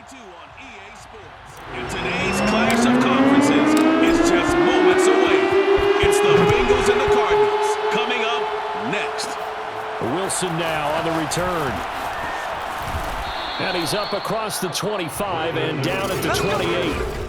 on EA Sports. And today's clash of conferences is just moments away. It's the Bengals and the Cardinals coming up next. Wilson now on the return. And he's up across the 25 and down at the 28.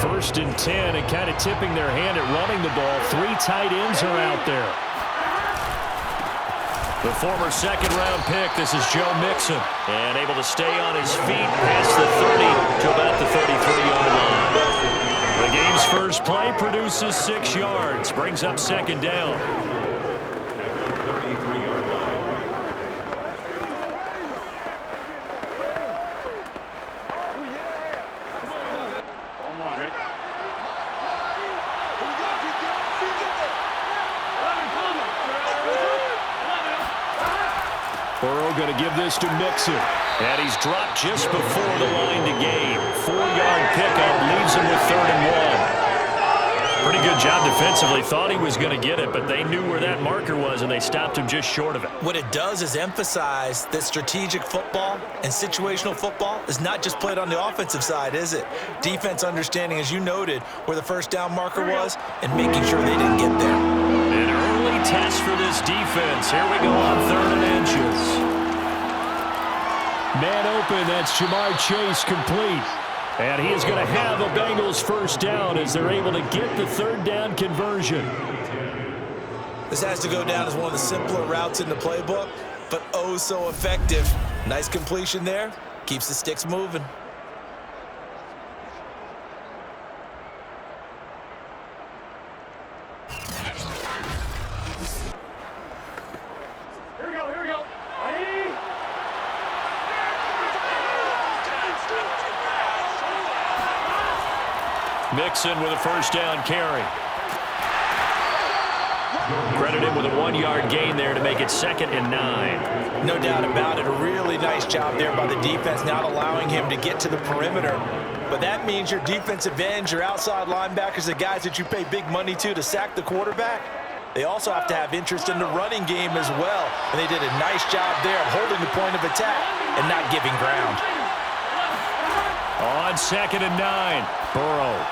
First and 10, and kind of tipping their hand at running the ball. Three tight ends are out there. The former second-round pick, this is Joe Mixon, and able to stay on his feet past the 30 to about the 33-yard line. The game's first play produces 6 yards, brings up second down. Burrow going to give this to Mixon. And he's dropped just before the line to gain. 4-yard pickup leaves him with 3rd and 1. Pretty good job defensively. Thought he was going to get it, but they knew where that marker was, and they stopped him just short of it. What it does is emphasize that strategic football and situational football is not just played on the offensive side, is it? Defense understanding, as you noted, where the first down marker was and making sure they didn't get there. An early test for this defense. Here we go on 3rd and inches. Man open, that's Jamar Chase complete. And he is going to have a Bengals first down as they're able to get the 3rd down conversion. This has to go down as one of the simpler routes in the playbook, but oh so effective. Nice completion there. Keeps the sticks moving. Mixon with a first down carry. Credit him with a 1-yard gain there to make it 2nd and 9. No doubt about it. A really nice job there by the defense, not allowing him to get to the perimeter. But that means your defensive ends, your outside linebackers, the guys that you pay big money to sack the quarterback, they also have to have interest in the running game as well. And they did a nice job there of holding the point of attack and not giving ground. On 2nd and 9, Burrow.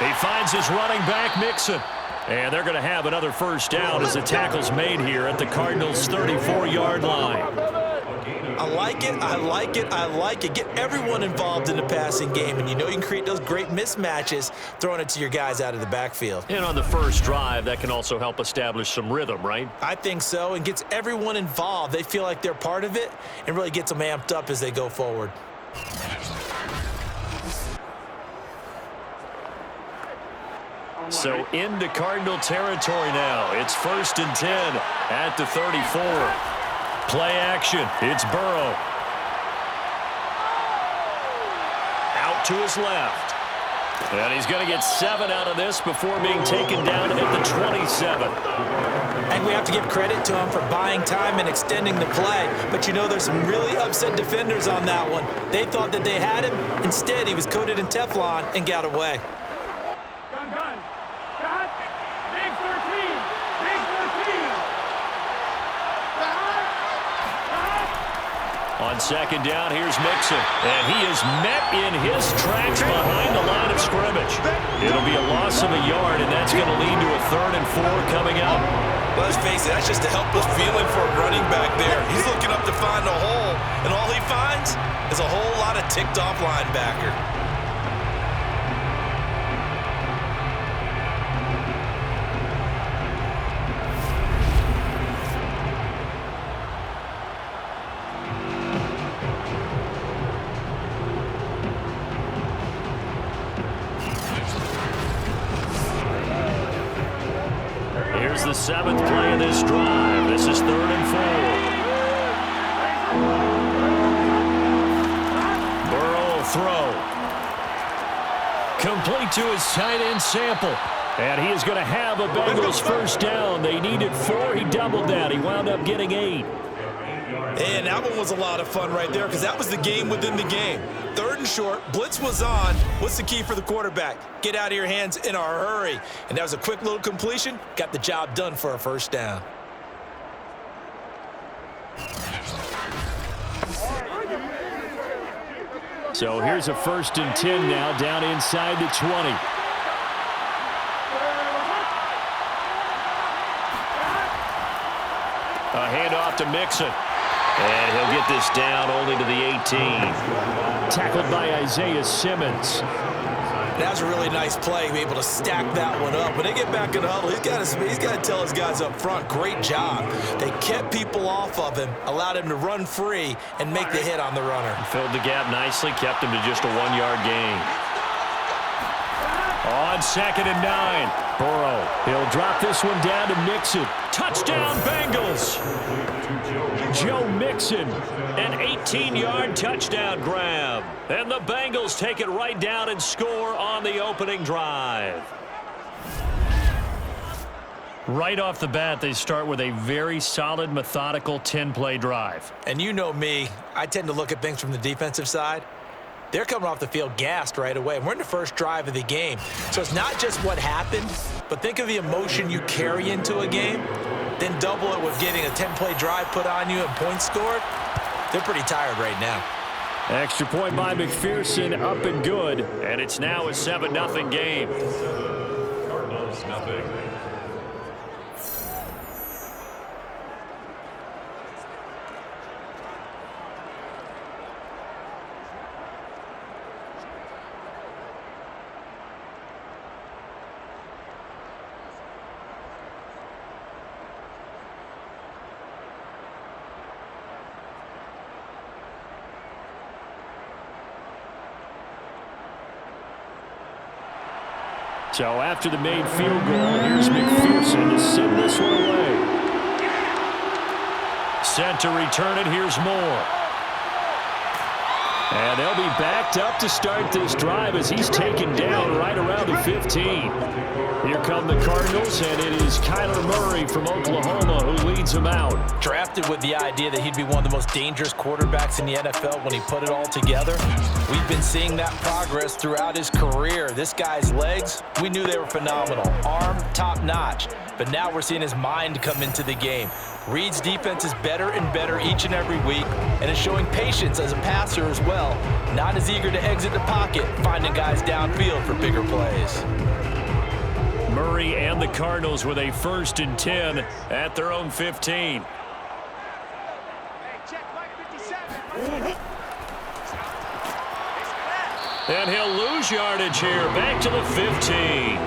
He finds his running back, Mixon. And they're going to have another first down as the tackle's made here at the Cardinals' 34-yard line. I like it, I like it, I like it. Get everyone involved in the passing game, and you know you can create those great mismatches throwing it to your guys out of the backfield. And on the first drive, that can also help establish some rhythm, right? I think so, and gets everyone involved. They feel like they're part of it and really gets them amped up as they go forward. So into Cardinal territory now. It's 1st and 10 at the 34. Play action. It's Burrow. Out to his left. And he's going to get 7 out of this before being taken down at the 27. And we have to give credit to him for buying time and extending the play. But you know there's some really upset defenders on that one. They thought that they had him. Instead, he was coated in Teflon and got away. On second down, here's Mixon. And he is met in his tracks behind the line of scrimmage. It'll be a loss of a yard, and that's going to lead to a 3rd and 4 coming up. Let's face it, that's just a helpless feeling for a running back there. He's looking up to find a hole, and all he finds is a whole lot of ticked-off linebacker. Here's the 7th play of this drive. This is 3rd and 4. Burrow will throw. Complete to his tight end Sample. And he is going to have a Bengals first down. They needed 4. He doubled that. He wound up getting 8. And that one was a lot of fun right there because that was the game within the game. 3rd and short, blitz was on. What's the key for the quarterback? Get out of your hands in a hurry. And that was a quick little completion. Got the job done for a first down. So here's a 1st and 10 now down inside the 20. A handoff to Mixon. And he'll get this down only to the 18. Tackled by Isaiah Simmons. That was a really nice play, be able to stack that one up. When they get back in the huddle, he's got to tell his guys up front, great job. They kept people off of him, allowed him to run free and make the hit on the runner. Filled the gap nicely, kept him to just a 1-yard gain. On 2nd and 9, Burrow. He'll drop this one down to Mixon. Touchdown, Bengals! Joe Mixon, an 18-yard touchdown grab. And the Bengals take it right down and score on the opening drive. Right off the bat, they start with a very solid, methodical 10-play drive. And you know me, I tend to look at things from the defensive side. They're coming off the field gassed right away. We're in the first drive of the game. So it's not just what happened, but think of the emotion you carry into a game. Then double it with getting a 10-play drive put on you and points scored. They're pretty tired right now. Extra point by McPherson, up and good. And it's now a 7-0 game. Cardinals, nothing. So after the made field goal, here's McPherson to send this one away. Set to return it, here's Moore. And they'll be backed up to start this drive as he's taken down right around the 15. Here come the Cardinals, and it is Kyler Murray from Oklahoma who leads them out. Drafted with the idea that he'd be one of the most dangerous quarterbacks in the NFL when he put it all together. We've been seeing that progress throughout his career. This guy's legs, we knew they were phenomenal. Arm, top-notch. But now we're seeing his mind come into the game. Reed's defense is better and better each and every week, and is showing patience as a passer as well. Not as eager to exit the pocket, finding guys downfield for bigger plays. Murray and the Cardinals with a 1st and 10 at their own 15. And he'll lose yardage here, back to the 15.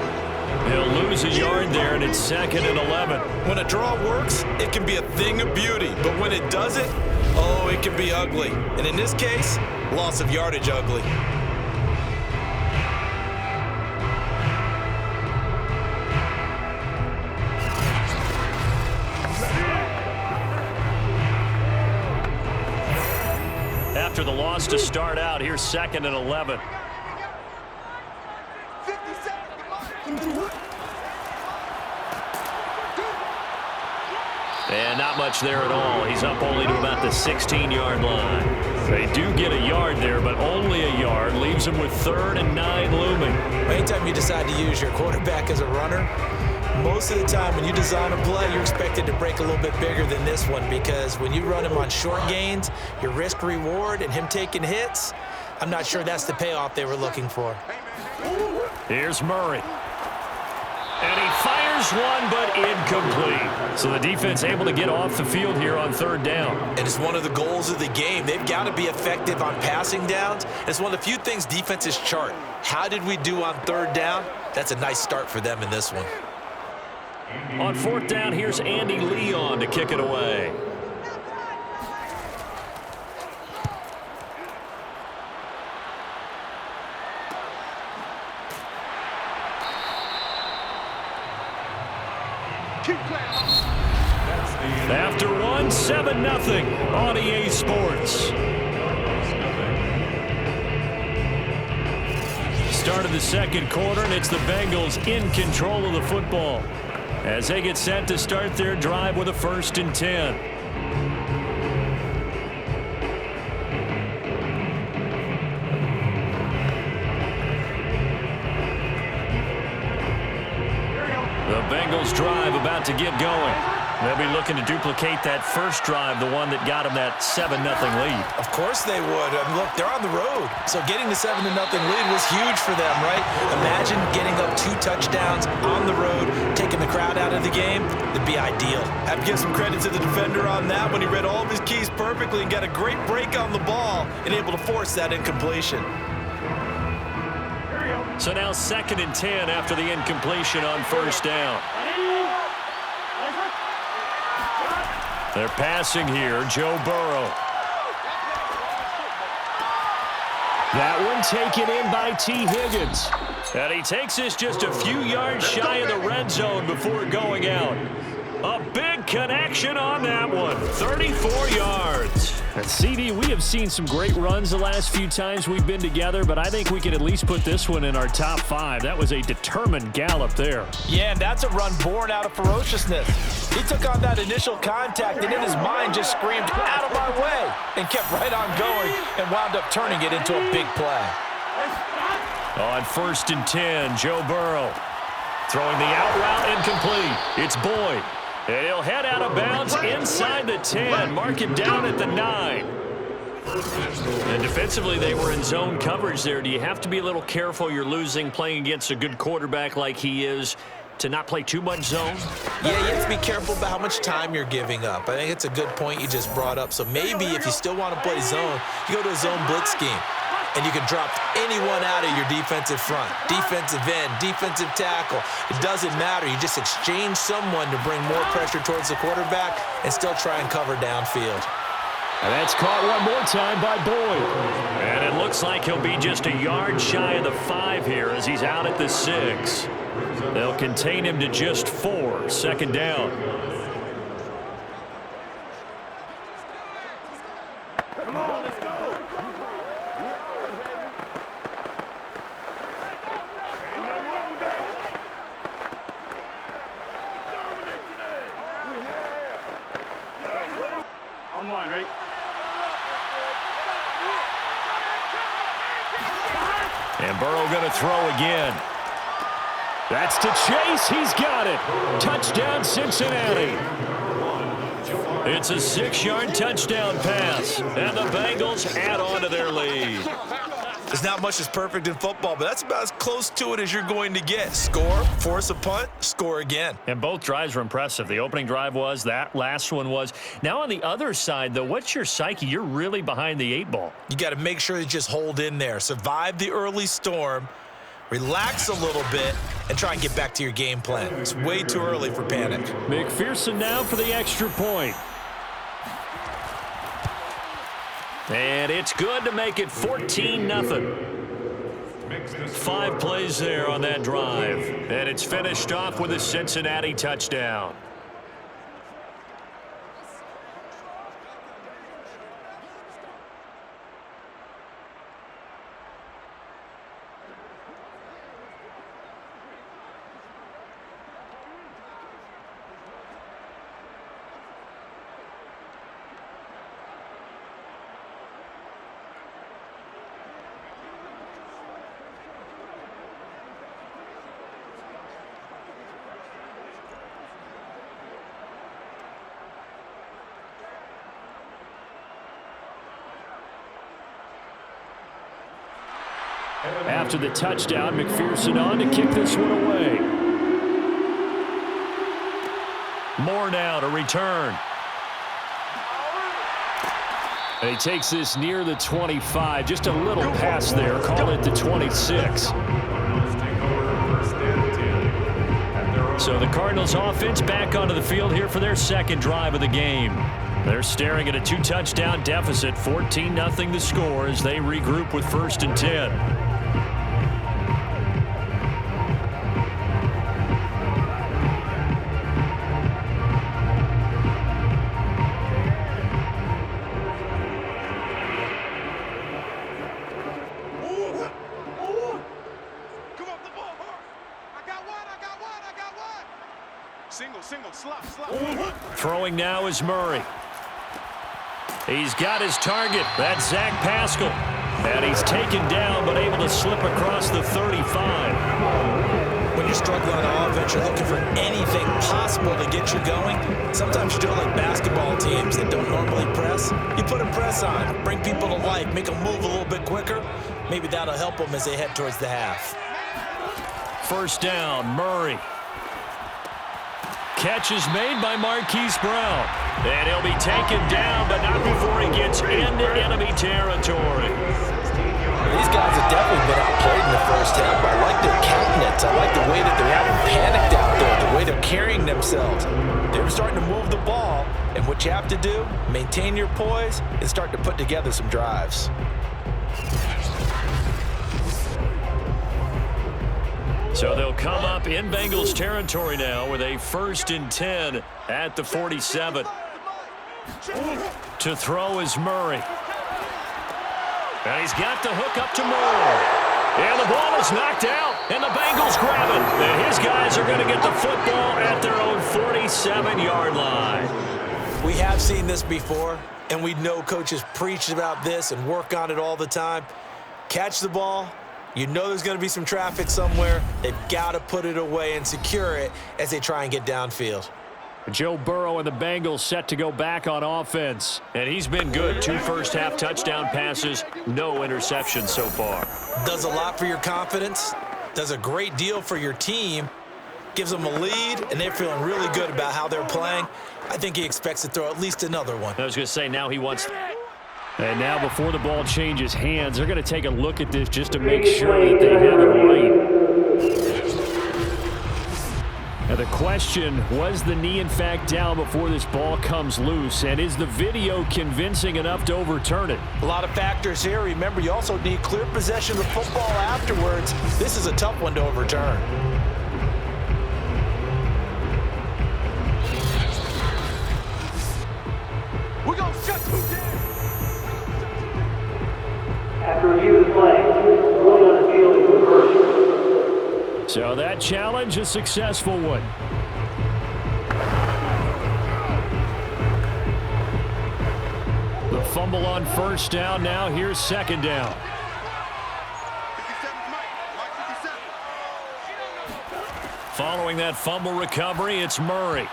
He'll lose a yard there, and it's 2nd and 11. When a draw works, it can be a thing of beauty. But when it doesn't, oh, it can be ugly. And in this case, loss of yardage ugly. After the loss to start out, here's 2nd and 11. And not much there at all. He's up only to about the 16-yard line. They do get a yard there, but only a yard. Leaves him with 3rd and 9 looming. Anytime you decide to use your quarterback as a runner, Most of the time when you design a play, you're expected to break a little bit bigger than this one because when you run him on short gains, your risk-reward and him taking hits, I'm not sure that's the payoff they were looking for. Here's Murray. And he fires one, but incomplete. So the defense able to get off the field here on third down. And it's one of the goals of the game. They've got to be effective on passing downs. It's one of the few things defenses chart. How did we do on third down? That's a nice start for them in this one. On fourth down, here's Andy Leon to kick it away. After one, 7-0 on EA Sports. Start of the second quarter, and it's the Bengals in control of the football as they get set to start their drive with a 1st and 10. The Bengals drive about to get going. They'll be looking to duplicate that first drive, the one that got them that 7-0 lead. Of course they would. I mean, look, they're on the road. So getting the 7-0 lead was huge for them, right? Imagine getting up 2 touchdowns on the road, taking the crowd out of the game. It'd be ideal. Have to give some credit to the defender on that when he read all of his keys perfectly and got a great break on the ball and able to force that incompletion. So now 2nd and 10 after the incompletion on first down. They're passing here, Joe Burrow. That one taken in by T. Higgins. And he takes us just a few yards shy of the red zone before going out. A big connection on that one, 34 yards. And CD, we have seen some great runs the last few times we've been together, but I think we can at least put this one in our top 5. That was a determined gallop there. Yeah, and that's a run born out of ferociousness. He took on that initial contact, and in his mind just screamed, "Out of my way," and kept right on going and wound up turning it into a big play. On 1st and 10, Joe Burrow throwing the out route incomplete. It's Boyd. And he'll head out of bounds inside the 10, mark it down at the 9. And defensively, they were in zone coverage there. Do you have to be a little careful? You're losing, playing against a good quarterback like he is, to not play too much zone? Yeah, you have to be careful about how much time you're giving up. I think it's a good point you just brought up. So maybe if you still want to play zone, you go to a zone blitz scheme. And you can drop anyone out of your defensive front, defensive end, defensive tackle. It doesn't matter. You just exchange someone to bring more pressure towards the quarterback and still try and cover downfield. And that's caught one more time by Boyd. And it looks like he'll be just a yard shy of the 5 here as he's out at the 6. They'll contain him to just 4, 2nd down. And Burrow going to throw again. That's to Chase. He's got it. Touchdown, Cincinnati. It's a 6-yard touchdown pass. And the Bengals add on to their lead. There's not much that's perfect in football, but that's about as close to it as you're going to get. Score, force a punt, score again. And both drives were impressive. The opening drive was, that last one was. Now on the other side, though, what's your psyche? You're really behind the 8 ball. You got to make sure you just hold in there. Survive the early storm, relax a little bit, and try and get back to your game plan. It's way too early for panic. McPherson now for the extra point. And it's good to make it 14-0. 5 plays there on that drive. And it's finished off with a Cincinnati touchdown. After the touchdown, McPherson on to kick this one away. Moore now to return. And he takes this near the 25. Just a little pass there. Call it the 26. So the Cardinals offense back onto the field here for their second drive of the game. They're staring at a 2-touchdown deficit. 14-0 the score as they regroup with 1st and 10. Throwing now is Murray. He's got his target. That's Zach Pascal. And he's taken down but able to slip across the 35. When you're struggling on offense, you're looking for anything possible to get you going. Sometimes you do it like basketball teams that don't normally press. You put a press on, bring people to life, make them move a little bit quicker. Maybe that'll help them as they head towards the half. 1st down, Murray. Catch is made by Marquise Brown. And he'll be taken down, but not before he gets into enemy territory. These guys have definitely been outplayed in the first half. I like their countenance. I like the way that they're having panicked out there, the way they're carrying themselves. They're starting to move the ball, and what you have to do, maintain your poise and start to put together some drives. So they'll come up in Bengals territory now with a 1st and 10 at the 47. To throw is Murray. And he's got the hook up to Moore. And the ball is knocked out, and the Bengals grab it. And his guys are going to get the football at their own 47-yard line. We have seen this before, and we know coaches preach about this and work on it all the time. Catch the ball. You know there's going to be some traffic somewhere. They've got to put it away and secure it as they try and get downfield. Joe Burrow and the Bengals set to go back on offense. And he's been good. 2 first-half touchdown passes, no interceptions so far. Does a lot for your confidence. Does a great deal for your team. Gives them a lead, and they're feeling really good about how they're playing. I think he expects to throw at least another one. I was going to say, now he wants... And now before the ball changes hands, they're going to take a look at this just to make sure that they have it right. Now the question, was the knee in fact down before this ball comes loose? And is the video convincing enough to overturn it? A lot of factors here. Remember, you also need clear possession of the football afterwards. This is a tough one to overturn. We're going to shut you down. After review of the play, ruling on the field is reversed. So that challenge, a successful one. The fumble on 1st down. Now here's 2nd down. 57, Mike 57. Following that fumble recovery, it's Murray.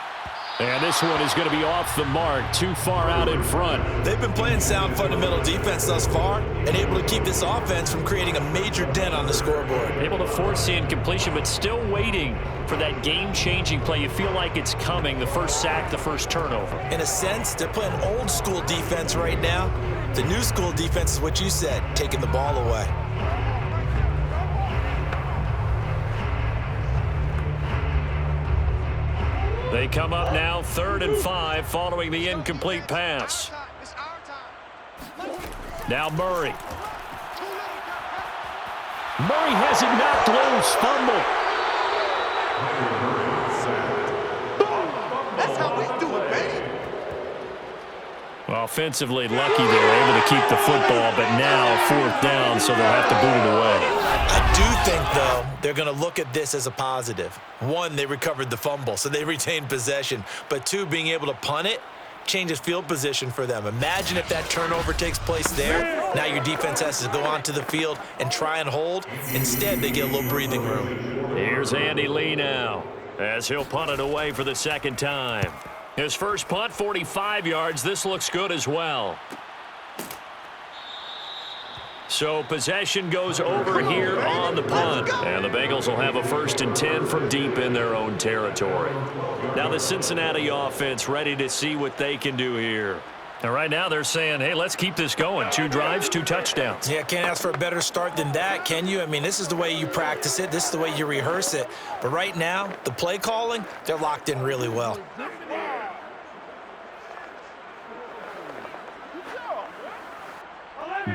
And this one is going to be off the mark, too far out in front. They've been playing sound fundamental defense thus far and able to keep this offense from creating a major dent on the scoreboard. Able to force the incompletion, but still waiting for that game-changing play. You feel like it's coming, the first sack, the first turnover. In a sense, they're playing old school defense right now. The new school defense is what you said, taking the ball away. They come up now 3rd and 5 following the incomplete pass. Now Murray. Murray has it knocked loose. Fumble. That's how we do it, baby. Well, offensively lucky they were able to keep the football, but now 4th down, so they'll have to boot it away. I do think, though, they're going to look at this as a positive. 1, they recovered the fumble, so they retained possession. But 2, being able to punt it changes field position for them. Imagine if that turnover takes place there. Now your defense has to go onto the field and try and hold. Instead, they get a little breathing room. Here's Andy Lee now as he'll punt it away for the 2nd time. His first punt, 45 yards. This looks good as well. So possession goes over here on the punt. And the Bengals will have a 1st and 10 from deep in their own territory. Now the Cincinnati offense ready to see what they can do here. And right now they're saying, hey, let's keep this going. 2 drives, 2 touchdowns. Yeah, can't ask for a better start than that, can you? I mean, this is the way you practice it. This is the way you rehearse it. But right now, the play calling, they're locked in really well.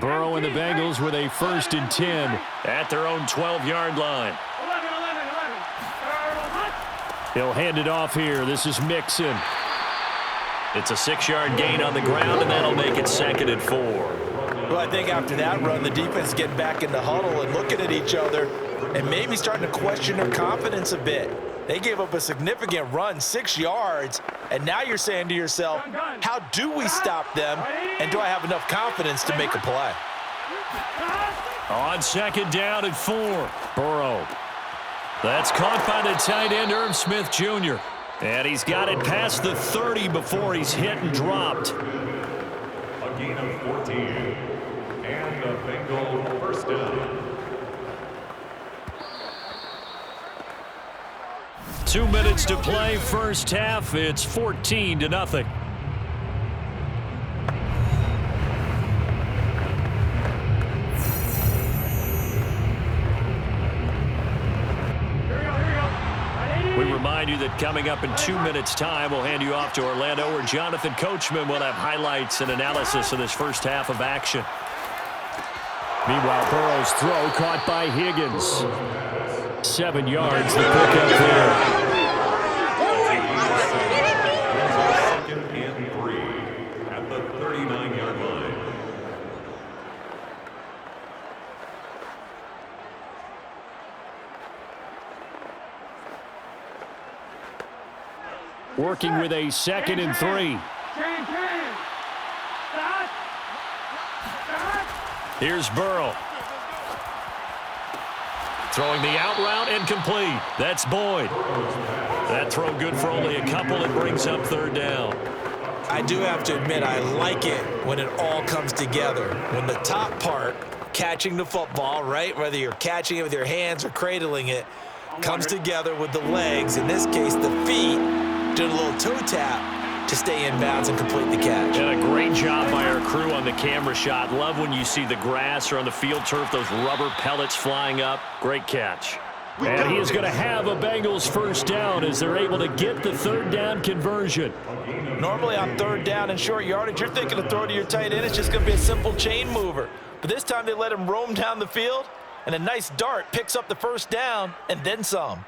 Burrow and the Bengals with a 1st and 10 at their own 12-yard line. He'll hand it off here. This is Mixon. It's a 6-yard gain on the ground, and that'll make it 2nd and 4. Well, I think after that run, the defense getting back in the huddle and looking at each other and maybe starting to question their confidence a bit. They gave up a significant run, 6 yards, and now you're saying to yourself, how do we stop them, and do I have enough confidence to make a play? On 2nd down and 4, Burrow. That's caught by the tight end, Irv Smith Jr. And he's got it past the 30 before he's hit and dropped. A gain of 14, and a Bengal 1st down. 2 minutes to play, 1st half. It's 14-0. We remind you that coming up in 2 minutes' time, we'll hand you off to Orlando, where Jonathan Coachman will have highlights and analysis of this 1st half of action. Meanwhile, Burrow's throw caught by Higgins. 7 yards, the pickup there. 2nd and 3 at the 39-yard line. Working with a 2nd and 3. Here's Burrow. Throwing the out route, incomplete. That's Boyd. That throw good for only a couple. It brings up 3rd down. I do have to admit, I like it when it all comes together. When the top part, catching the football, right, whether you're catching it with your hands or cradling it, comes together with the legs, in this case the feet, doing a little toe tap to stay in bounds and complete the catch. And a great job by our crew on the camera shot. Love when you see the grass or on the field turf, those rubber pellets flying up. Great catch. And he is going to have a Bengals 1st down as they're able to get the 3rd down conversion. Normally on 3rd down and short yardage, you're thinking to throw to your tight end. It's just going to be a simple chain mover. But this time they let him roam down the field, and a nice dart picks up the 1st down and then some.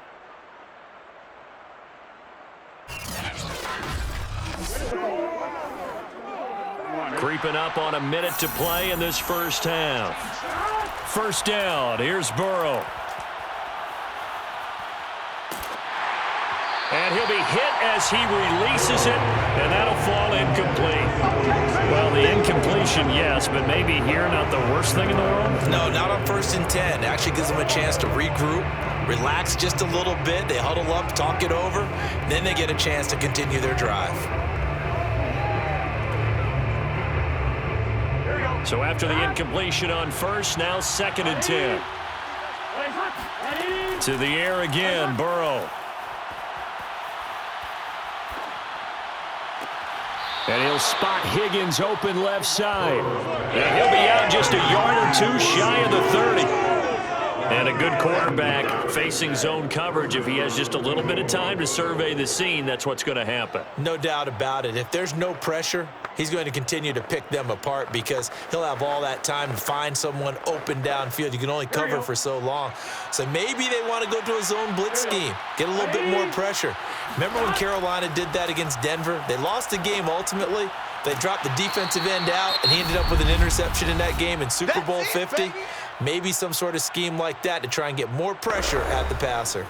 Creeping up on a minute to play in this 1st half. 1st down. Here's Burrow. And he'll be hit as he releases it, and that'll fall incomplete. Well, the incompletion, yes, but maybe here not the worst thing in the world? No, not on 1st and 10. It actually gives them a chance to regroup, relax just a little bit. They huddle up, talk it over, then they get a chance to continue their drive. So after the incompletion on 1st, now 2nd and 10. To the air again, Burrow. And he'll spot Higgins open left side. And he'll be out just a yard or 2 shy of the 30. And a good quarterback facing zone coverage. If he has just a little bit of time to survey the scene, that's what's going to happen. No doubt about it. If there's no pressure, he's going to continue to pick them apart because he'll have all that time to find someone open downfield. You can only cover for so long. So maybe they want to go to a zone blitz scheme, get a little bit more pressure. Remember when Carolina did that against Denver? They lost the game ultimately. They dropped the defensive end out, and he ended up with an interception in that game in Super Bowl 50. Maybe some sort of scheme like that to try and get more pressure at the passer.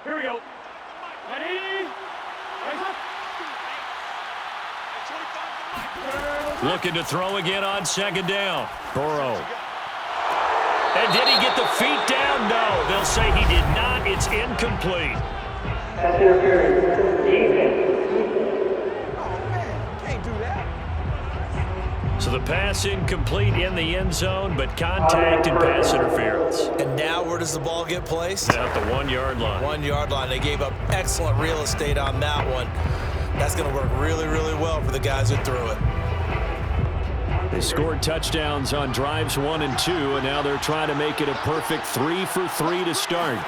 Here we go. Ready? Looking to throw again on 2nd down. Burrow. And did he get the feet down? No. They'll say he did not. It's incomplete. Pass interference. Defense. So the pass incomplete in the end zone, but contact and pass interference. And now where does the ball get placed? At the 1-yard line. 1-yard line. They gave up excellent real estate on that one. That's going to work really, really well for the guys who threw it. They scored touchdowns on drives 1 and 2, and now they're trying to make it a perfect 3 for 3 to start.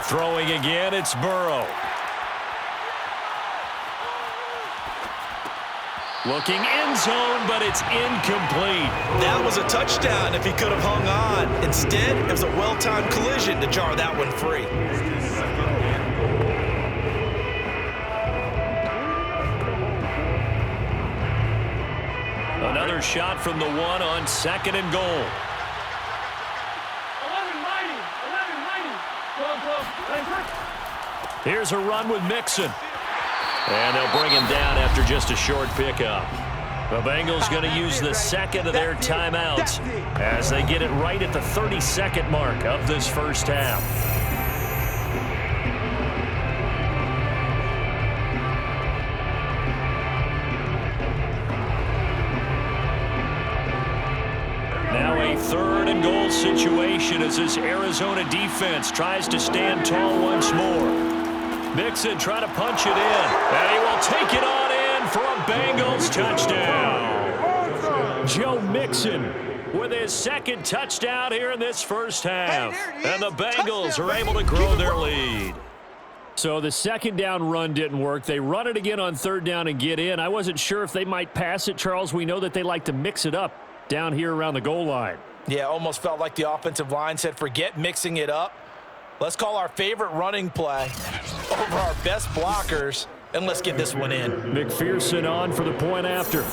Throwing again, it's Burrow. Looking end zone, but it's incomplete. That was a touchdown if he could have hung on. Instead, it was a well-timed collision to jar that one free. Another shot from the 1 on 2nd and goal. 11-90. 11-90. Here's a run with Mixon. And they'll bring him down after just a short pickup. The Bengals going to use the second of their timeouts as they get it right at the 32nd mark of this first half. Now a 3rd and goal situation as this Arizona defense tries to stand tall once more. Mixon trying to punch it in, and he will take it on in for a Bengals touchdown. Joe Mixon with his 2nd touchdown here in this first half. And the Bengals are able to grow their lead. So the 2nd down run didn't work. They run it again on 3rd down and get in. I wasn't sure if they might pass it, Charles. We know that they like to mix it up down here around the goal line. Yeah, almost felt like the offensive line said, forget mixing it up. Let's call our favorite running play over our best blockers, and let's get this one in. McPherson on for the point after.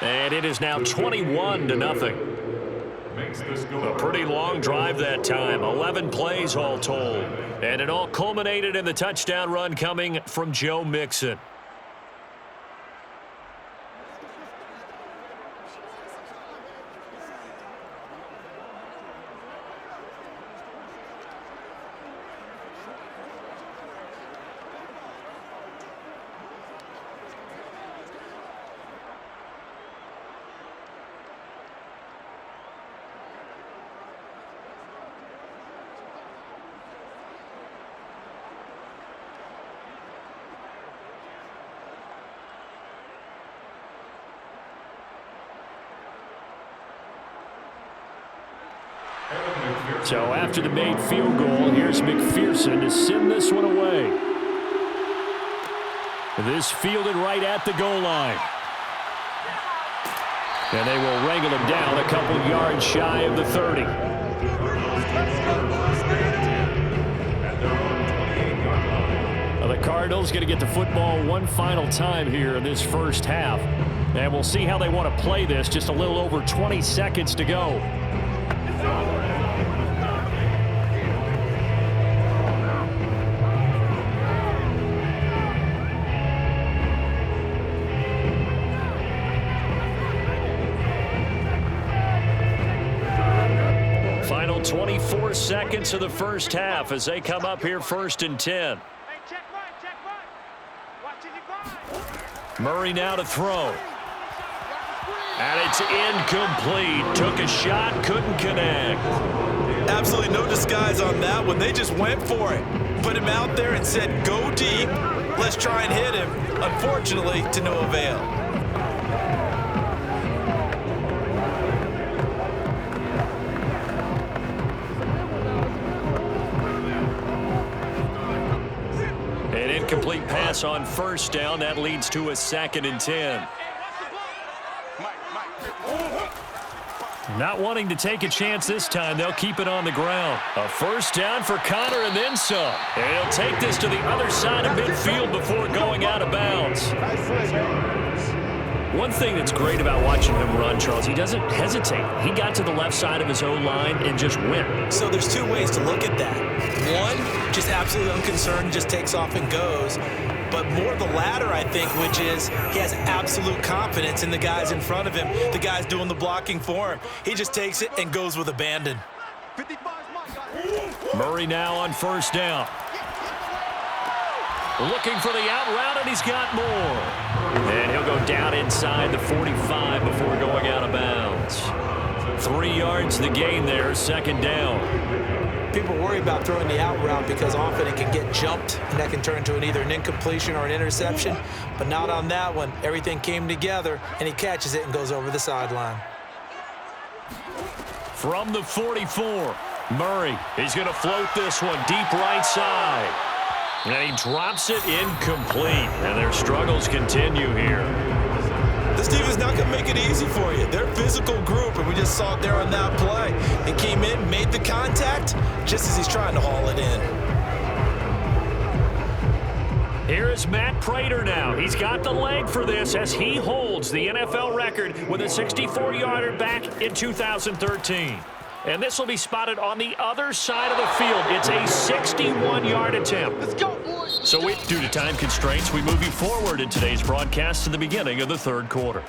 And it is now 21-0. A pretty long drive that time. 11 plays all told. And it all culminated in the touchdown run coming from Joe Mixon. So after the made field goal, here's McPherson to send this one away. This fielded right at the goal line. And they will wrangle him down a couple yards shy of the 30. Well, the Cardinals going to get the football one final time here in this first half. And we'll see how they want to play this. Just a little over 20 seconds to go. Final 24 seconds of the first half as they come up here 1st and 10. Murray now to throw. And it's incomplete. Took a shot, couldn't connect. Absolutely no disguise on that one. They just went for it. Put him out there and said, go deep. Let's try and hit him. Unfortunately, to no avail. An incomplete pass on 1st down. That leads to a 2nd and 10. Not wanting to take a chance this time, they'll keep it on the ground. A 1st down for Connor and then some. And he'll take this to the other side of midfield before going out of bounds. One thing that's great about watching him run, Charles, he doesn't hesitate. He got to the left side of his own line and just went. So there's 2 ways to look at that. One, just absolutely unconcerned, just takes off and goes. but more the latter, I think, which is he has absolute confidence in the guys in front of him, the guys doing the blocking for him. He just takes it and goes with abandon. Murray now on first down. Looking for the out route, and he's got more. And he'll go down inside the 45 before going out of bounds. 3 yards the gain there, second down. People worry about throwing the out route because often it can get jumped, and that can turn into either an incompletion or an interception. But not on that one. Everything came together, and he catches it and goes over the sideline. From the 44, Murray, he's going to float this one deep right side. And he drops it incomplete. And their struggles continue here. This team is not going to make it easy for you. They're a physical group, and we just saw it there on that play. He came in, made the contact, just as he's trying to haul it in. Here is Matt Prater now. He's got the leg for this as he holds the NFL record with a 64-yarder back in 2013. And this will be spotted on the other side of the field. It's a 61-yard attempt. Let's go, boys. So due to time constraints, we move you forward in today's broadcast to the beginning of the third quarter.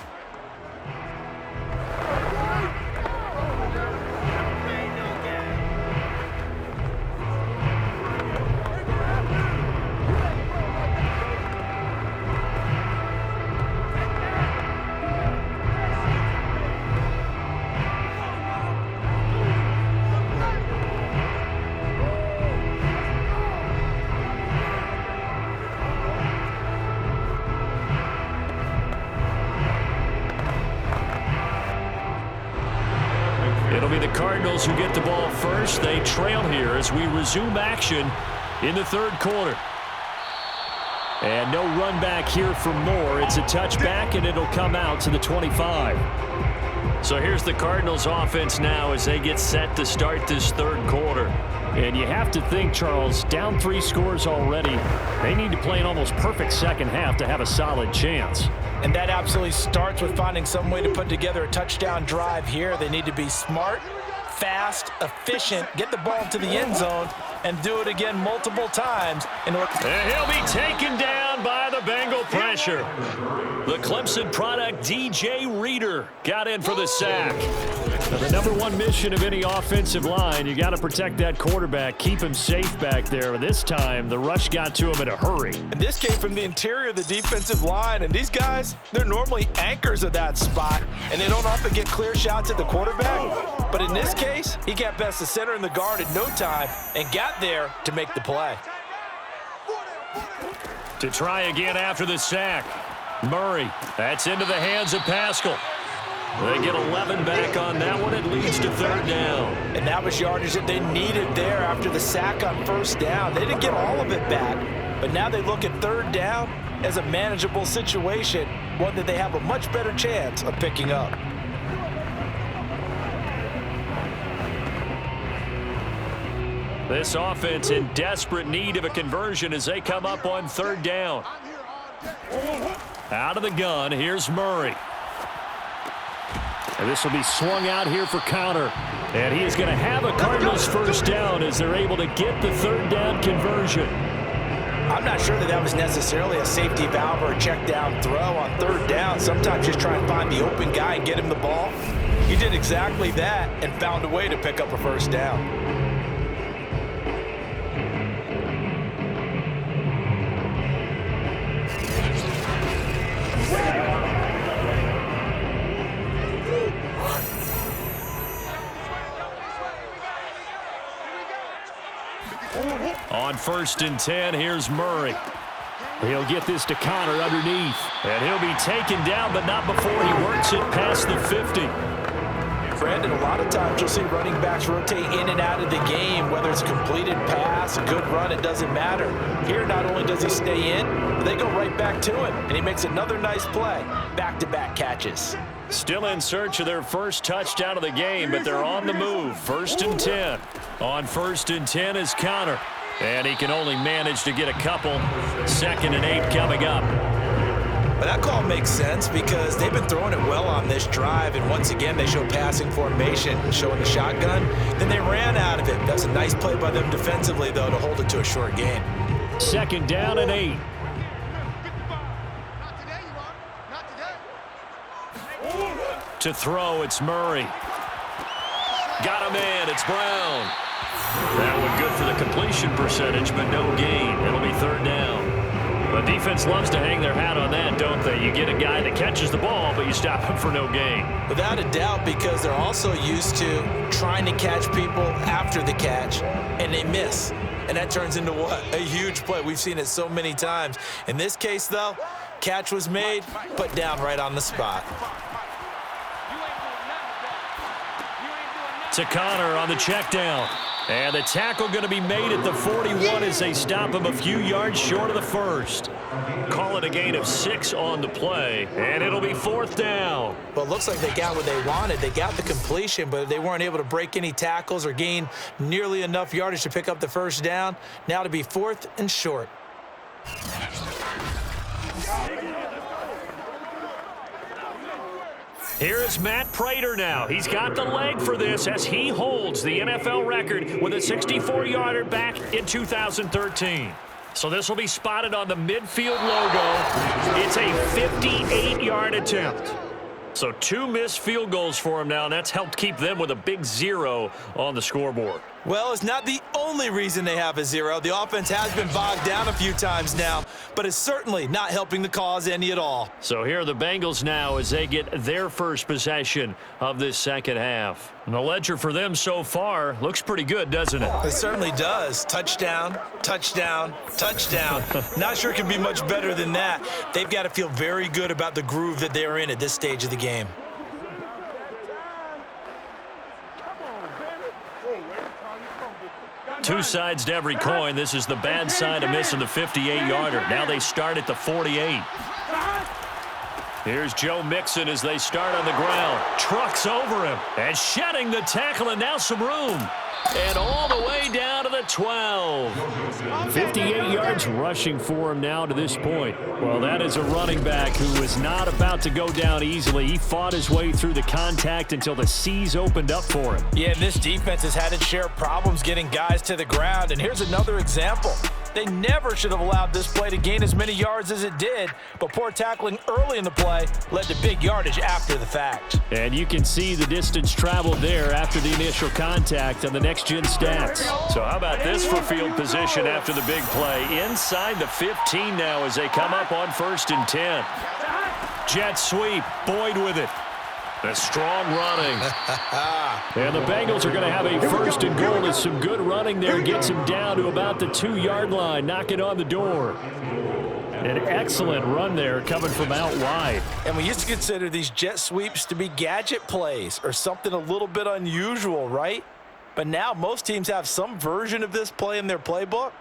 It'll be the Cardinals who get the ball first. They trail here as we resume action in the third quarter. And no run back here for Moore. It's a touchback, and it'll come out to the 25. So here's the Cardinals offense now as they get set to start this third quarter. And you have to think, Charles, down 3 scores already. They need to play an almost perfect second half to have a solid chance. And that absolutely starts with finding some way to put together a touchdown drive here. They need to be smart, fast, efficient, get the ball to the end zone, and do it again multiple times in order. And he'll be taken down by the Bengal pressure. The Clemson product, DJ Reader, got in for the sack. Now, the number one mission of any offensive line, you got to protect that quarterback, keep him safe back there. This time, the rush got to him in a hurry. And this came from the interior of the defensive line, and these guys, they're normally anchors of that spot, and they don't often get clear shots at the quarterback. But in this case, he got past the center and the guard in no time and got there to make the play. To try again after the sack. Murray, that's into the hands of Pascal. They get 11 back on that one. It leads to third down. And that was yardage that they needed there after the sack on first down. They didn't get all of it back, but now they look at third down as a manageable situation, one that they have a much better chance of picking up. This offense in desperate need of a conversion as they come up on third down. Out of the gun, here's Murray. And this will be swung out here for counter. And he is going to have a Cardinals first down as they're able to get the third down conversion. I'm not sure that was necessarily a safety valve or a check down throw on third down. Sometimes just try and find the open guy and get him the ball. He did exactly that and found a way to pick up a first down. On 1st and 10, here's Murray. He'll get this to Connor underneath. And he'll be taken down, but not before he works it past the 50. Brandon, a lot of times you'll see running backs rotate in and out of the game, whether it's a completed pass, a good run, it doesn't matter. Here, not only does he stay in, but they go right back to him, and he makes another nice play. Back-to-back catches. Still in search of their first touchdown of the game, but they're on the move. 1st and 10. On 1st and 10 is Connor. And he can only manage to get a couple. 2nd and 8 coming up. But that call makes sense because they've been throwing it well on this drive, and once again they show passing formation, showing the shotgun. Then they ran out of it. That's a nice play by them defensively, though, to hold it to a short gain. 2nd down and 8. To throw, it's Murray. Got a man, it's Brown. That one good for the completion percentage, but no gain. It'll be third down. The defense loves to hang their hat on that, don't they? You get a guy that catches the ball, but you stop him for no gain. Without a doubt, because they're also used to trying to catch people after the catch, and they miss. And that turns into what? A huge play. We've seen it so many times. In this case, though, catch was made, put down right on the spot. To Connor on the check down. And the tackle going to be made at the 41 as they stop him a few yards short of the first. Call it a gain of 6 on the play, and it'll be fourth down. Well, it looks like they got what they wanted. They got the completion, but they weren't able to break any tackles or gain nearly enough yardage to pick up the first down. Now to be fourth and short. Here is Matt Prater now. He's got the leg for this as he holds the NFL record with a 64-yarder back in 2013. So this will be spotted on the midfield logo. It's a 58-yard attempt. So 2 missed field goals for him now, and that's helped keep them with a big 0 on the scoreboard. Well, it's not the only reason they have a 0. The offense has been bogged down a few times now, but it's certainly not helping the cause any at all. So here are the Bengals now as they get their first possession of this second half. And the ledger for them so far looks pretty good, doesn't it? It certainly does. Touchdown, touchdown, touchdown. Not sure it can be much better than that. They've got to feel very good about the groove that they're in at this stage of the game. Two sides to every coin. This is the bad side of missing the 58-yarder. Now they start at the 48. Here's Joe Mixon as they start on the ground. Trucks over him and shedding the tackle, and now some room. And all the way down to the 12. 58 yards rushing for him now to this point. Well, that is a running back who was not about to go down easily. He fought his way through the contact until the seas opened up for him. Yeah, this defense has had its share of problems getting guys to the ground. And here's another example. They never should have allowed this play to gain as many yards as it did, but poor tackling early in the play led to big yardage after the fact. And you can see the distance traveled there after the initial contact on the next-gen stats. So how about this for field position after the big play? Inside the 15 now as they come up on 1st and 10. Jet sweep, Boyd with it. A strong running. And the Bengals are going to have a 1st and goal as some good running there gets him down to about the 2-yard line, knocking on the door. An excellent run there coming from out wide. And we used to consider these jet sweeps to be gadget plays or something a little bit unusual, right? But now most teams have some version of this play in their playbook.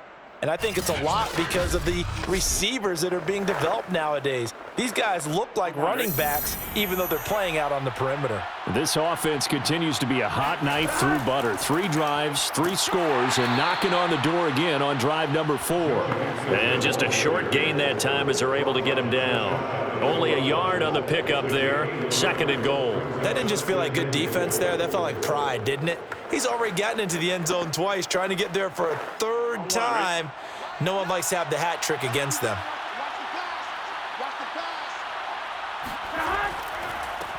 And I think it's a lot because of the receivers that are being developed nowadays. These guys look like running backs, even though they're playing out on the perimeter. This offense continues to be a hot knife through butter. 3 drives, 3 scores, and knocking on the door again on drive number 4. And just a short gain that time as they're able to get him down. Only a yard on the pickup there, 2nd and goal. That didn't just feel like good defense there. That felt like pride, didn't it? He's already gotten into the end zone twice, trying to get there for a 3rd time. No one likes to have the hat trick against them.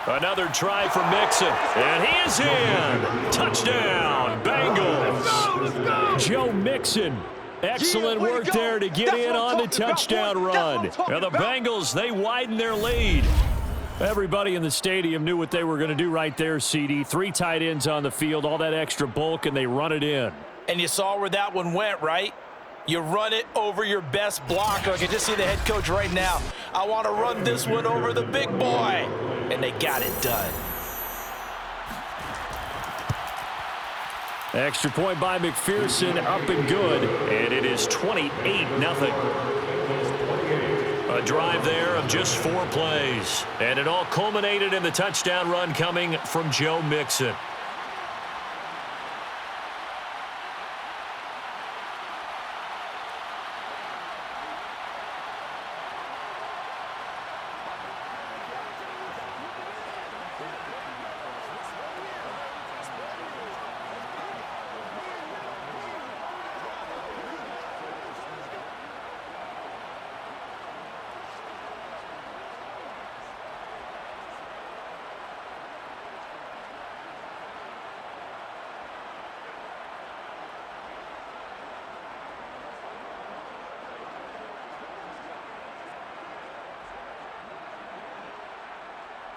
Another try for Mixon, and he is in. Touchdown, Bengals. Joe Mixon, excellent work there to get in on the touchdown run. Now the Bengals, they widen their lead. Everybody in the stadium knew what they were going to do right there, CD. 3 tight ends on the field, all that extra bulk, and they run it in. And you saw where that one went, right? You run it over your best blocker. I can just see the head coach right now. I want to run this one over the big boy. And they got it done. Extra point by McPherson, up and good. And it is 28-0. A drive there of just 4 plays. And it all culminated in the touchdown run coming from Joe Mixon.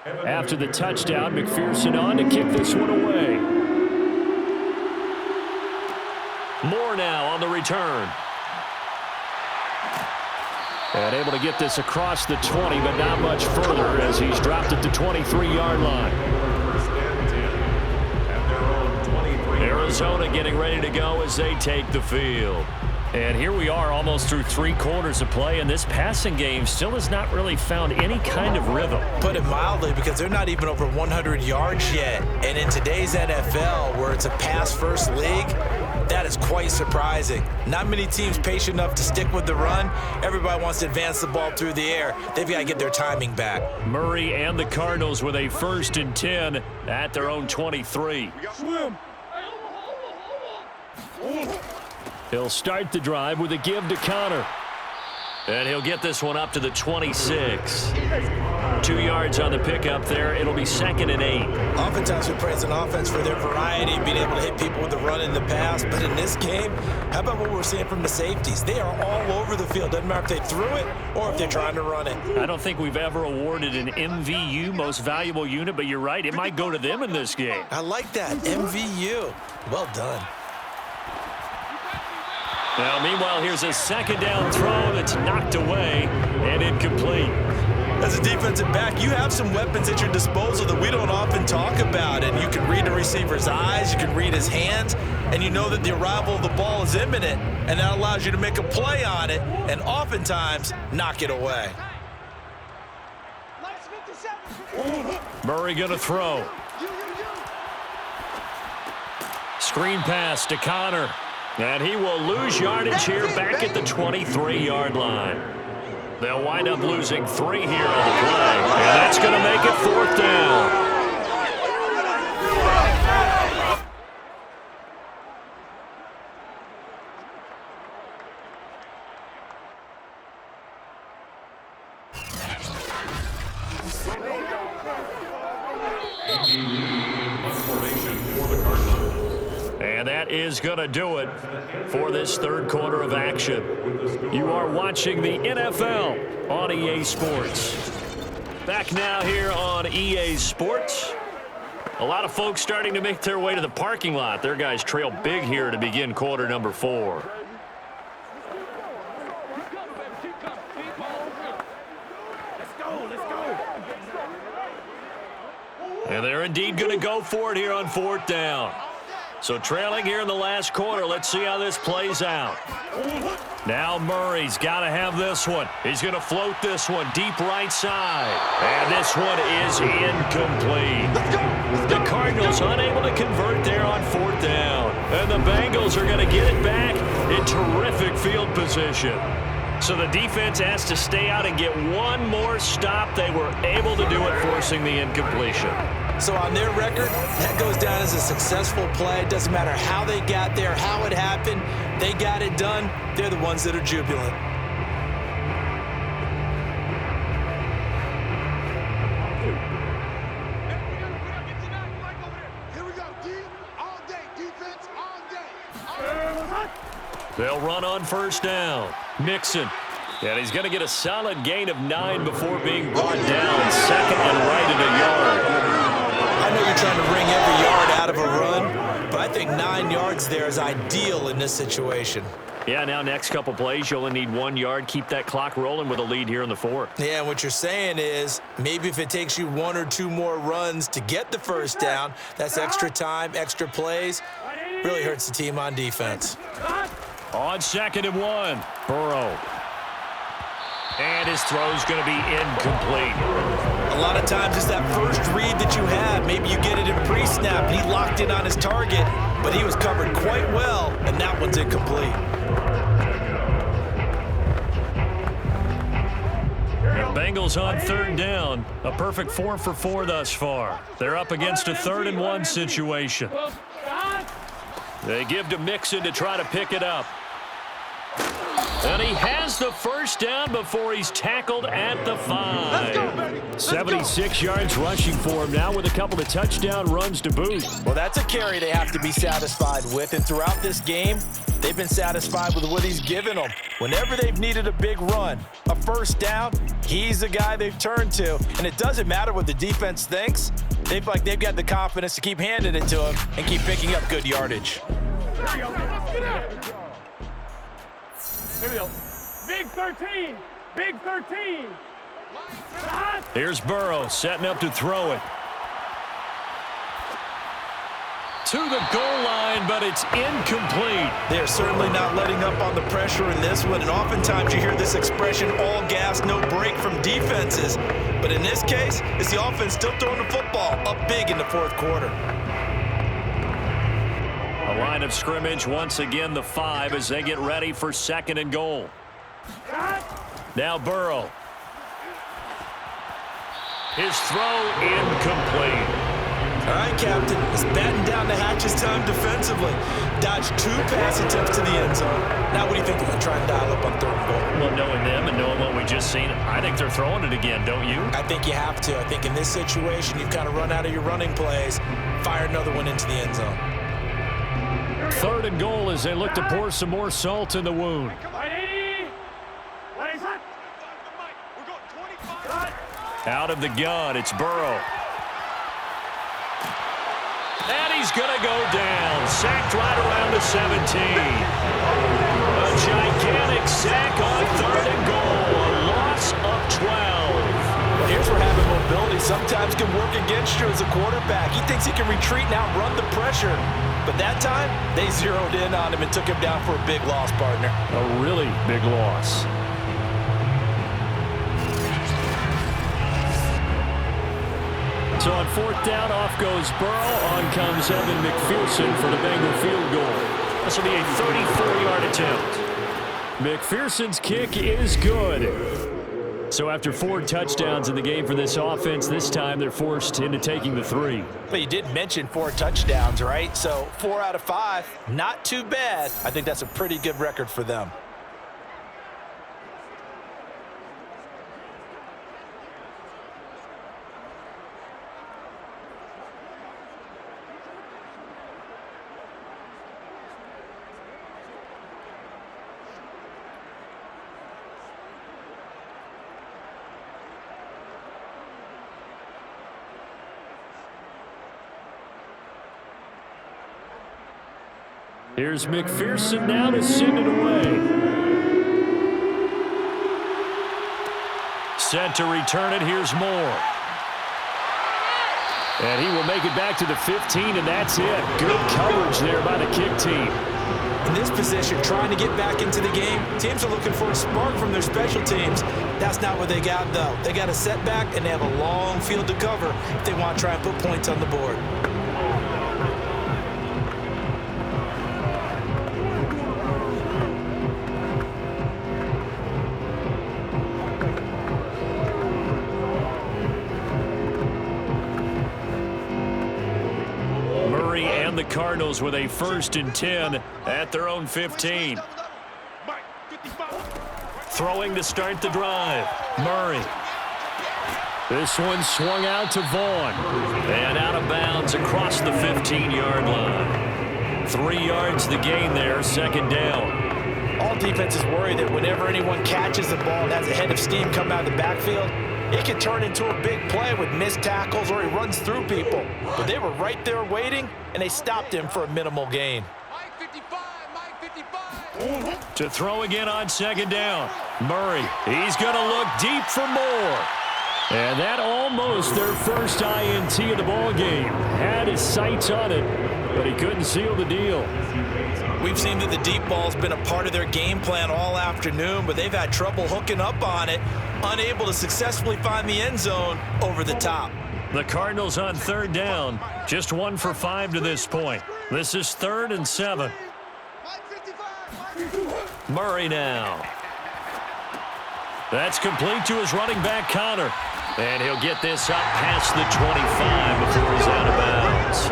After the touchdown, McPherson on to kick this one away. Moore now on the return. And able to get this across the 20, but not much further as he's dropped it to 23-yard line. Arizona getting ready to go as they take the field. And here we are almost through 3 quarters of play, and this passing game still has not really found any kind of rhythm. Put it mildly, because they're not even over 100 yards yet. And in today's NFL, where it's a pass-first league, that is quite surprising. Not many teams patient enough to stick with the run. Everybody wants to advance the ball through the air. They've got to get their timing back. Murray and the Cardinals with a 1st and 10 at their own 23. He'll start the drive with a give to Connor. And he'll get this one up to the 26. 2 yards on the pickup there. It'll be 2nd and 8. Oftentimes we praise an offense for their variety, being able to hit people with the run in the pass. But in this game, how about what we're seeing from the safeties? They are all over the field. Doesn't matter if they threw it or if they're trying to run it. I don't think we've ever awarded an MVU, most valuable unit, but you're right. It might go to them in this game. I like that. MVU. Well done. Now, meanwhile, here's a 2nd down throw that's knocked away and incomplete. As a defensive back, you have some weapons at your disposal that we don't often talk about. And you can read the receiver's eyes, you can read his hands, and you know that the arrival of the ball is imminent, and that allows you to make a play on it and oftentimes knock it away. Murray going to throw. Screen pass to Connor. And he will lose yardage here back at the 23-yard line. They'll wind up losing 3 here on the play. And that's going to make it 4th down. And that is going to do it for this 3rd quarter of action. You are watching the NFL on EA Sports. Back now here on EA Sports. A lot of folks starting to make their way to the parking lot. Their guys trail big here to begin quarter number 4. And they're indeed going to go for it here on 4th down. So trailing here in the last quarter. Let's see how this plays out. Now Murray's got to have this one. He's going to float this one deep right side. And this one is incomplete. The Cardinals unable to convert there on 4th down. And the Bengals are going to get it back in terrific field position. So the defense has to stay out and get one more stop. They were able to do it, forcing the incompletion. So on their record, that goes down as a successful play. It doesn't matter how they got there, how it happened. They got it done. They're the ones that are jubilant. Here we go, D. All day. Defense, all day. They'll run on 1st down. Mixon. And he's going to get a solid gain of 9 before being brought down. 2nd and right at a yard. I know you're trying to wring every yard out of a run, but I think 9 yards there is ideal in this situation. Yeah, now next couple plays, you only need 1 yard. Keep that clock rolling with a lead here in the 4th. Yeah, and what you're saying is maybe if it takes you 1 or 2 more runs to get the 1st down, that's extra time, extra plays. Really hurts the team on defense. On 2nd and 1, Burrow. And his throw's going to be incomplete. A lot of times it's that first read that you have. Maybe you get it in pre-snap, and he locked in on his target, but he was covered quite well, and that one's incomplete. The Bengals on 3rd down. A perfect 4 for 4 thus far. They're up against a 3rd and 1 situation. They give to Mixon to try to pick it up. And he has the 1st down before he's tackled at the 5. Let's go, baby. 76 yards rushing for him now with a couple of touchdown runs to boot. Well, that's a carry they have to be satisfied with, and throughout this game, they've been satisfied with what he's given them. Whenever they've needed a big run, a first down, he's the guy they've turned to. And it doesn't matter what the defense thinks. They've got the confidence to keep handing it to him and keep picking up good yardage. Here we go. Big 13. Big 13. Here's Burrow setting up to throw it. To the goal line, but it's incomplete. They're certainly not letting up on the pressure in this one, and oftentimes you hear this expression, all gas, no break from defenses. But in this case, it's the offense still throwing the football up big in the fourth quarter. A line of scrimmage, once again the 5 as they get ready for 2nd and goal. Now Burrow. His throw incomplete. All right, Captain, it's batten down the hatches time defensively. Dodged 2 pass attempts to the end zone. Now what do you think they're going to try and dial up on 3rd and goal? Well, knowing them and knowing what we just seen, I think they're throwing it again, don't you? I think you have to. I think in this situation, you've kind of run out of your running plays. Fire another one into the end zone. 3rd and goal as they look to pour some more salt in the wound. Out of the gun, it's Burrow. And he's going to go down. Sacked right around the 17. A gigantic sack on 3rd and goal. A loss of 12. Well, here's where having mobility sometimes can work against you as a quarterback. He thinks he can retreat and outrun the pressure. But that time, they zeroed in on him and took him down for a big loss, partner. A really big loss. So on 4th down, off goes Burrow. On comes Evan McPherson for the Bengal field goal. This will be a 34-yard attempt. McPherson's kick is good. So after 4 touchdowns in the game for this offense, this time they're forced into taking the 3. But you did mention 4 touchdowns, right? So 4 out of 5, not too bad. I think that's a pretty good record for them. Here's McPherson now to send it away. Set to return it. Here's Moore. And he will make it back to the 15, and that's it. Good coverage there by the kick team. In this position, trying to get back into the game, teams are looking for a spark from their special teams. That's not what they got, though. They got a setback, and they have a long field to cover if they want to try and put points on the board. The Cardinals with a 1st and 10 at their own 15. Throwing to start the drive. Murray. This one swung out to Vaughn. And out of bounds across the 15-yard line. 3 yards the gain there, 2nd down. All defenses worry that whenever anyone catches the ball and has a head of steam come out of the backfield, it can turn into a big play with missed tackles or he runs through people. But they were right there waiting, and they stopped him for a minimal gain. To throw again on 2nd down. Murray, he's going to look deep for more. And that almost their first INT of the ball game. Had his sights on it, but he couldn't seal the deal. We've seen that the deep ball's been a part of their game plan all afternoon, but they've had trouble hooking up on it, unable to successfully find the end zone over the top. The Cardinals on 3rd down, just 1 for 5 to this point. This is 3rd and 7. Murray now. That's complete to his running back, Connor. And he'll get this up past the 25 before he's out of bounds.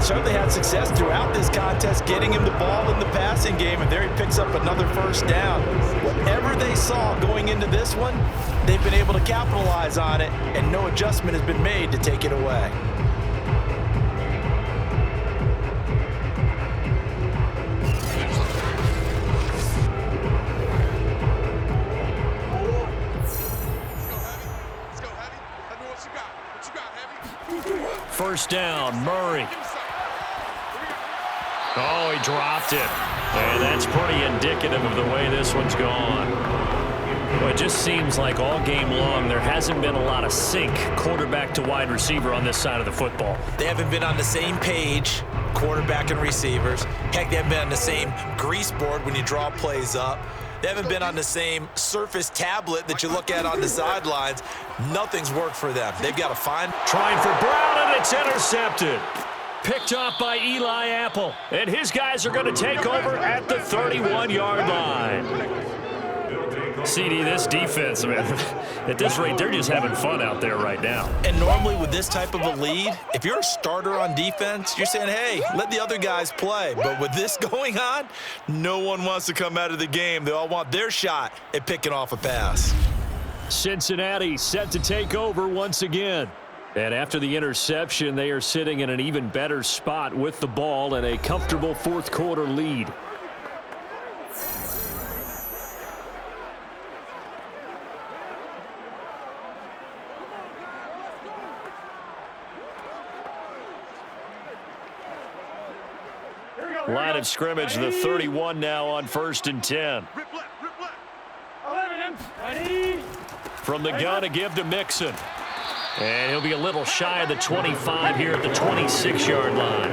he certainly had success throughout this contest, getting him the ball in the passing game, and there he picks up another first down. Whatever they saw going into this one, they've been able to capitalize on it, and no adjustment has been made to take it away. First down, Murray. Oh, he dropped it. And that's pretty indicative of the way this one's gone. Well, it just seems like all game long there hasn't been a lot of sync quarterback to wide receiver on this side of the football. They haven't been on the same page, quarterback and receivers. Heck, they haven't been on the same grease board when you draw plays up. They haven't been on the same surface tablet that you look at on the sidelines. Nothing's worked for them. They've got to find. Trying for Brown, and it's intercepted. Picked off by Eli Apple. And his guys are going to take over at the 31-yard line. CD, this defense, man, at this rate, they're just having fun out there right now. And normally with this type of a lead, if you're a starter on defense, you're saying, hey, let the other guys play. But with this going on, no one wants to come out of the game. They all want their shot at picking off a pass. Cincinnati set to take over once again. And after the interception, they are sitting in an even better spot with the ball and a comfortable fourth quarter lead. Line of scrimmage, the 31 now on 1st and 10. From the gun, a give to Mixon. And he'll be a little shy of the 25 here at the 26-yard line.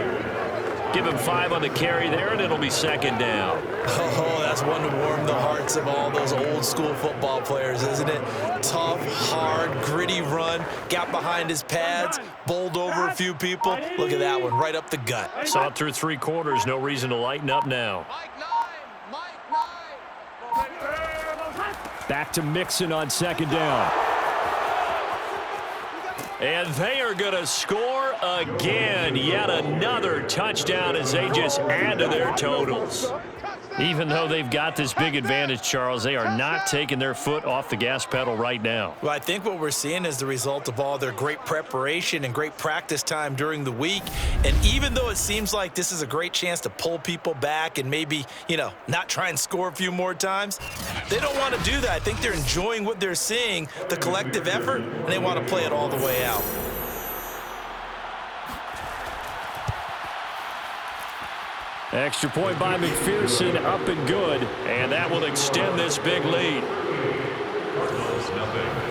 Give him 5 on the carry there, and it'll be second down. Oh, that's one to warm the hearts of all those old-school football players, isn't it? Tough, hard, gritty run. Got behind his pads, bowled over a few people. Look at that one, right up the gut. Saw it through 3 quarters. No reason to lighten up now. Back to Mixon on second down. And they are going to score again. Yet another touchdown as they just add to their totals. Even though they've got this big advantage, Charles, they are not taking their foot off the gas pedal right now. Well, I think what we're seeing is the result of all their great preparation and great practice time during the week. And even though it seems like this is a great chance to pull people back and maybe, not try and score a few more times, they don't want to do that. I think they're enjoying what they're seeing, the collective effort, and they want to play it all the way out. Extra point by McPherson, up and good, and that will extend this big lead. Cardinals, nothing.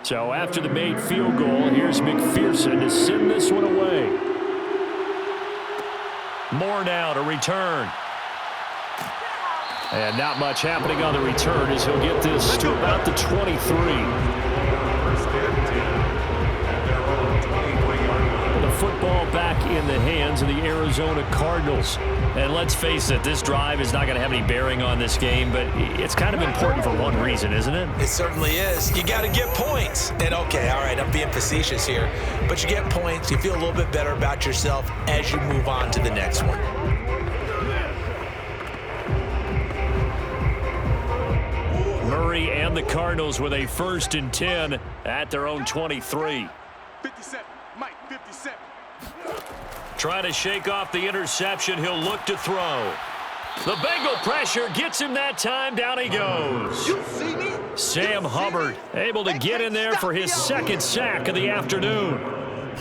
So after the made field goal, here's McPherson to send this one away. More now to return. And not much happening on the return as he'll get this to about the 23. The football back in the hands of the Arizona Cardinals. And let's face it, this drive is not going to have any bearing on this game, but it's kind of important for one reason, isn't it? It certainly is. You got to get points. And okay, all right, I'm being facetious here, but you get points, you feel a little bit better about yourself as you move on to the next one. Murray and the Cardinals with a 1st and 10 at their own 23. 57, Mike, 57. Trying to shake off the interception. He'll look to throw. The Bengal pressure gets him that time. Down he goes. Sam Hubbard able to get in there for his 2nd sack of the afternoon.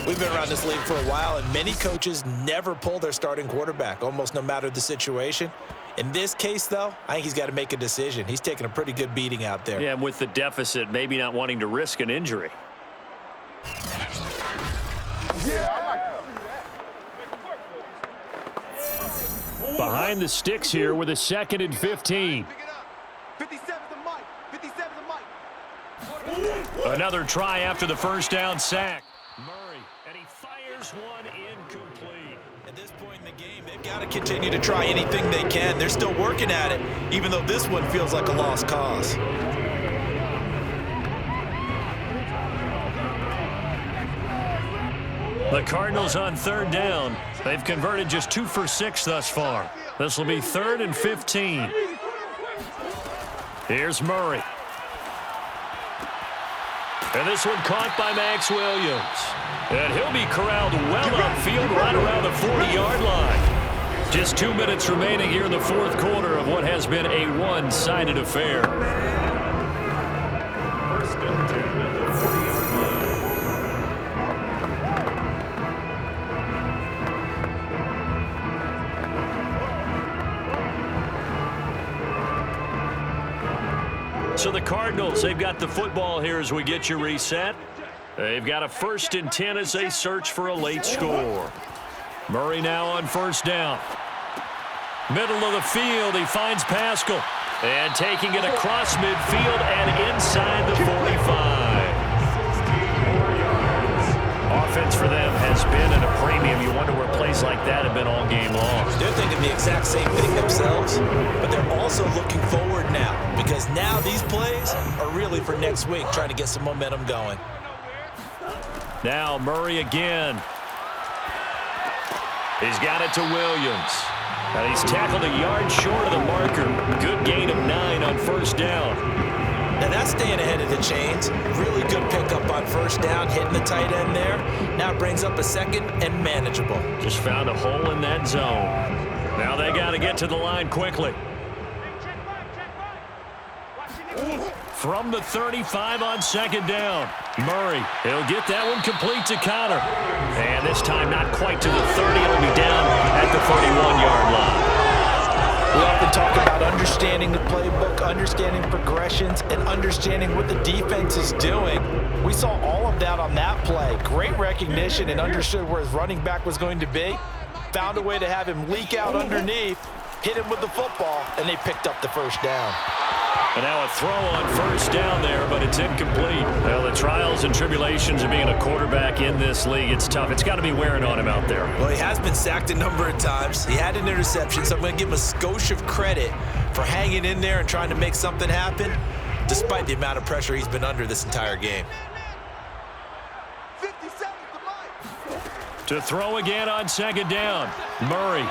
We've been around this league for a while, and many coaches never pull their starting quarterback, almost no matter the situation. In this case, though, I think he's got to make a decision. He's taking a pretty good beating out there. Yeah, and with the deficit, maybe not wanting to risk an injury. Behind the sticks here with a 2nd and 15. 57 the mic. 57 the mic. Another try after the first down sack. Murray, and he fires one incomplete. At this point in the game, they've got to continue to try anything they can. They're still working at it, even though this one feels like a lost cause. The Cardinals on 3rd down. They've converted just 2 for 6 thus far. This will be 3rd and 15. Here's Murray. And this one caught by Max Williams. And he'll be corralled well upfield right around the 40-yard line. Just 2 minutes remaining here in the 4th quarter of what has been a one-sided affair. 1st and 10 at the 40-yard line. So the Cardinals, they've got the football here as we get you reset. They've got a 1st and 10 as they search for a late score. Murray now on 1st down. Middle of the field, he finds Pascal. And taking it across midfield and inside the 45. Offense for them has been at a premium. You wonder where plays like that have been all game long. They're thinking the exact same thing themselves, but they're also looking forward now, because now these plays are really for next week, trying to get some momentum going. Now Murray again. He's got it to Williams. And he's tackled a yard short of the marker. Good gain of 9 on 1st down. Now that's staying ahead of the chains. Really good pickup on 1st down, hitting the tight end there. Now it brings up a 2nd and manageable. Just found a hole in that zone. Now they got to get to the line quickly. From the 35 on 2nd down. Murray, he'll get that one complete to Connor. And this time not quite to the 30. It'll be down at the 31-yard line. We often talk about understanding the playbook, understanding progressions, and understanding what the defense is doing. We saw all of that on that play. Great recognition and understood where his running back was going to be. Found a way to have him leak out underneath, hit him with the football, and they picked up the 1st down. And now a throw on 1st down there, but it's incomplete. Well, the trials and tribulations of being a quarterback in this league, it's tough. It's got to be wearing on him out there. Well, he has been sacked a number of times. He had an interception, so I'm going to give him a skosh of credit for hanging in there and trying to make something happen, despite the amount of pressure he's been under this entire game. 57 the mic. To throw again on 2nd down. Murray.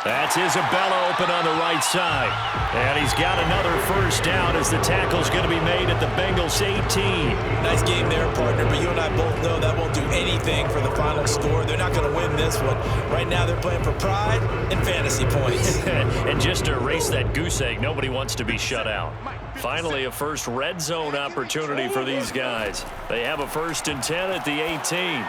That's Isabella open on the right side. And he's got another 1st down as the tackle's going to be made at the Bengals 18. Nice game there, partner, but you and I both know that won't do anything for the final score. They're not going to win this one. Right now they're playing for pride and fantasy points. And just to erase that goose egg, nobody wants to be shut out. Finally, a first red zone opportunity for these guys. They have a 1st and 10 at the 18.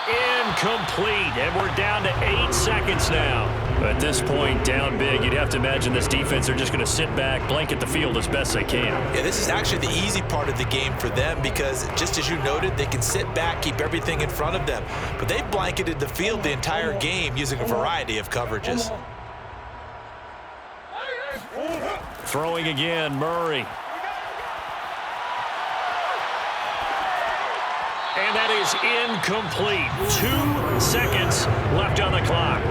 Incomplete, and we're down to 8 seconds now. At this point, down big, you'd have to imagine this defense are just going to sit back, blanket the field as best they can. Yeah, this is actually the easy part of the game for them because, just as you noted, they can sit back, keep everything in front of them. But they've blanketed the field the entire game using a variety of coverages. Throwing again, Murray. And that is incomplete. 2 seconds left on the clock.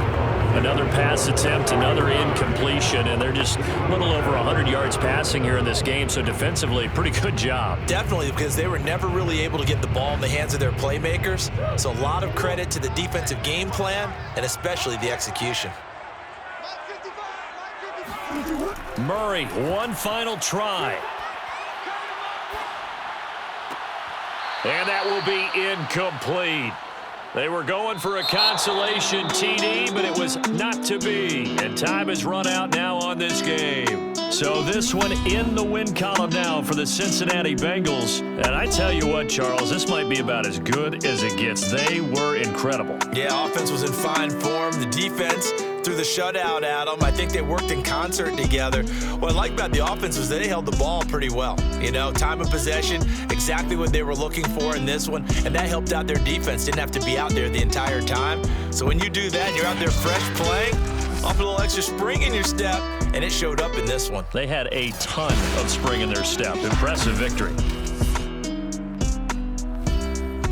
Another pass attempt, another incompletion, and they're just a little over 100 yards passing here in this game, so defensively, pretty good job. Definitely, because they were never really able to get the ball in the hands of their playmakers, so a lot of credit to the defensive game plan, and especially the execution. Murray, one final try. And that will be incomplete. They were going for a consolation TD, but it was not to be. And time has run out now on this game. So this one in the win column now for the Cincinnati Bengals. And I tell you what, Charles, this might be about as good as it gets. They were incredible. Yeah, offense was in fine form. The defense threw the shutout at them. I think they worked in concert together. What I like about the offense was they held the ball pretty well. You know, time of possession, exactly what they were looking for in this one, and that helped out their defense. Didn't have to be out there the entire time. So when you do that and you're out there fresh playing, Off a little extra spring in your step, and it showed up in this one. They had a ton of spring in their step. Impressive victory.